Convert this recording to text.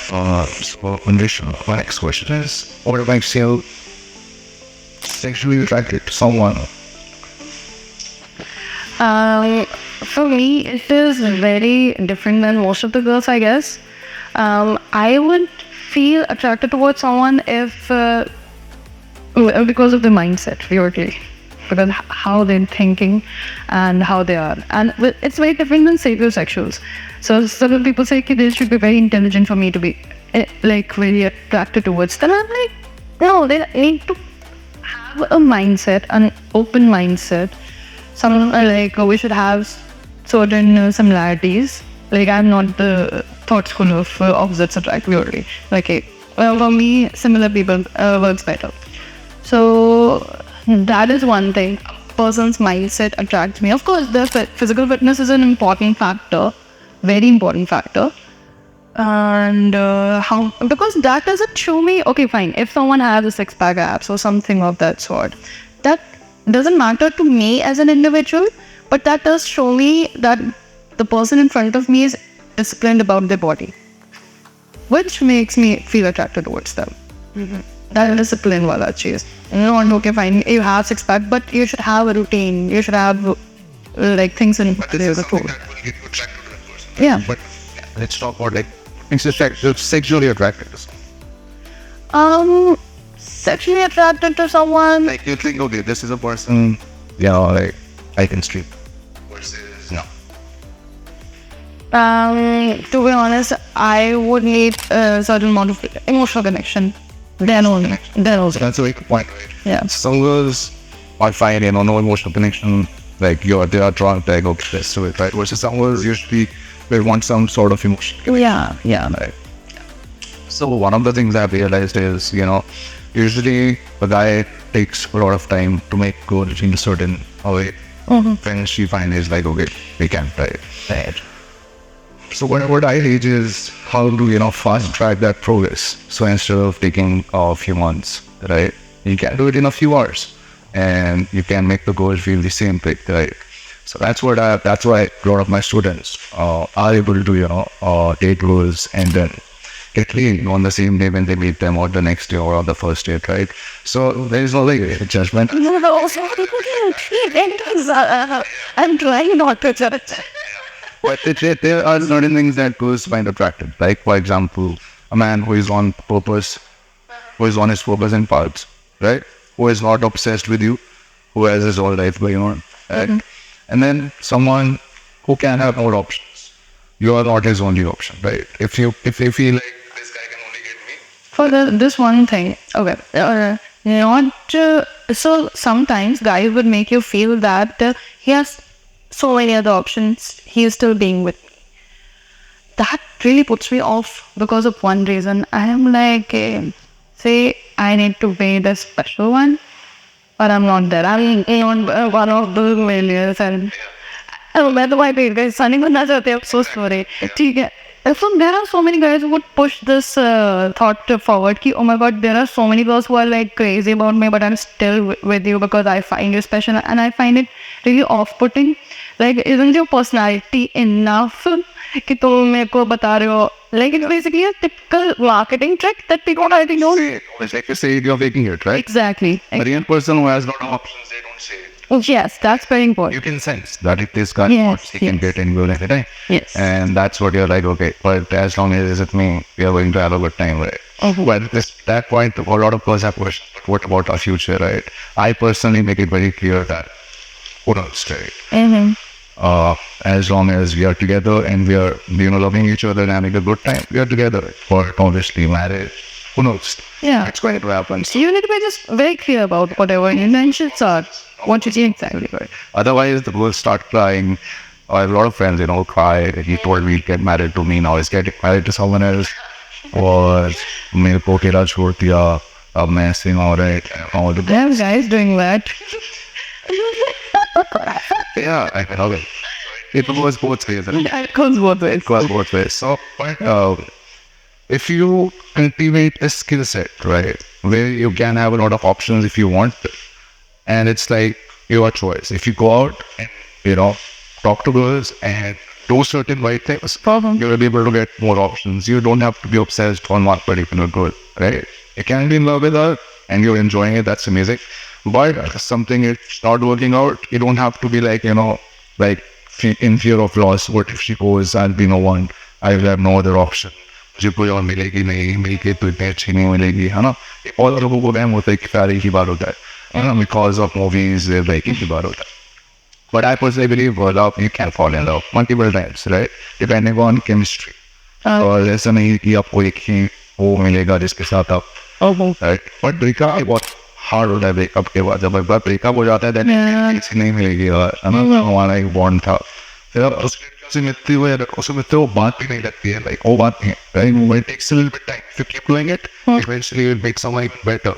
So, my next question is, what makes you sexually attracted to someone? For me, it is very different than most of the girls, I guess. I would feel attracted towards someone if because of the mindset, purely because how they're thinking and how they are, and it's very different than sapiosexuals. So some people say they should be very intelligent for me to be like very attracted towards them. I'm like, no, they need to have a mindset, an open mindset. Some like we should have certain similarities. Like I'm not the thought school of opposites attract purely. Like for me, similar people works better. So that is one thing. A person's mindset attracts me. Of course, the physical fitness is an important factor, very important factor. And how, because that doesn't show me, okay, fine, if someone has a six-pack abs or something of that sort, that doesn't matter to me as an individual, but that does show me that the person in front of me is disciplined about their body, which makes me feel attracted towards them. That discipline wala cheese. Not okay, fine, you have six-pack, but you should have a routine. You should have like things in But this is something that will get you attracted to that person. Yeah. But let's talk about like sexually attracted to someone. Sexually attracted to someone. Like you think, okay, this is a person, like I can sleep. Versus no. To be honest, I would need a certain amount of emotional connection. Then only. Then also. That's a very good point, right? Yeah. Some girls are fine, no emotional connection. Like they are drunk, like okay, let's do it, right? Versus some girls usually will want some sort of emotion. Yeah. Right. So one of the things I've realized is, usually a guy takes a lot of time to make girl in a certain way. When she finds is like, okay, we can try it. Right. So what I teach is how to, fast track that progress. So instead of taking a few months, right, you can do it in a few hours, and you can make the goal feel the same thing, right? So that's why a lot of my students are able to, take goals and then get clean on the same day when they meet them, or the next day, or on the first date, right? So there is no like judgment. No, I'm trying not to judge. But there are certain things that girls find attractive. Like, for example, a man who is on purpose, who is on his purpose and paths, right? Who is not obsessed with you, who has his whole life going on, right? And then someone who can have more options. You are not his only option, right? If they feel like this guy can only get me. For this one thing, okay, so sometimes guys would make you feel that he has so many other options, he is still being with me. That really puts me off because of one reason. I am like, say I need to be the special one, but I'm not there. I'm not one of the millions, and मैं तो भाई पेट गई सनी बनना चाहते हैं. I'm so sorry. ठीक है. So there are so many guys who would push this thought forward ki, oh my god, there are so many girls who are like crazy about me, but I'm still with you because I find you special, and I find it really off-putting. Like, isn't your personality enough कि तुम मेरे को बता रहे हो? Like, it's basically a typical marketing trick that people already know. It's like you say you're faking it, right? Exactly. A real person who has a lot of options, they don't say it. Yes, that's very important. You can sense that if this guy wants, he can get in good anytime. Yes. And that's what you're like, okay, but as long as it's with me, we are going to have a good time, right? But at that point, a lot of girls have questions, but what about our future, right? I personally make it very clear that who knows, right? As long as we are together and we are, loving each other and having a good time, we are together. But obviously, marriage, who knows? Yeah. It's going to happen. So you need to be just very clear about whatever your intentions are. What you see exactly. Right. Otherwise, the girls start crying. I have a lot of friends, cry. He told me he'd get married to me. Now he's getting married to someone else. Or मेरे को अकेला छोड़ दिया. अब मैं ऐसे all right. All the Damn guys doing that. yeah, I mean, okay. It goes both ways. It goes both ways. It goes both ways. So, if you cultivate a skill set, right, where you can have a lot of options if you want, and it's like your choice. If you go out and, talk to girls and do certain right things, Problem. you'll be able to get more options. You don't have to be obsessed on one particular girl, right? You can be in love with her and you're enjoying it. That's amazing. But if something is not working out, you don't have to be like, like in fear of loss. What if she goes, I'll be no one. I will have no other option. मुझे कोई और मिलेगी नहीं, मिलके तो इतनी अच्छी नहीं मिलेगी, है ना? और लोगों को वहम होता है कि प्यार एक ही बार होता है ना? Because of movies, like एक ही बार होता है. But I personally believe love, you can fall in love multiple times, right? Depending on chemistry. और ऐसा नहीं कि आपको एक ही वो मिलेगा जिसके साथ आप, right? But breakup बहुत hard होता है breakup के बाद. जब एक बार breakup हो जाता है, then किसी नहीं मिलेगी यार, है ना? हमारा एक bond था. फिर आप उससे मिलते हुए, उससे मिलते हुए बात भी नहीं लगती है, like वो बात नहीं है, right? It takes a little bit time. If you keep doing it, eventually it will make something better.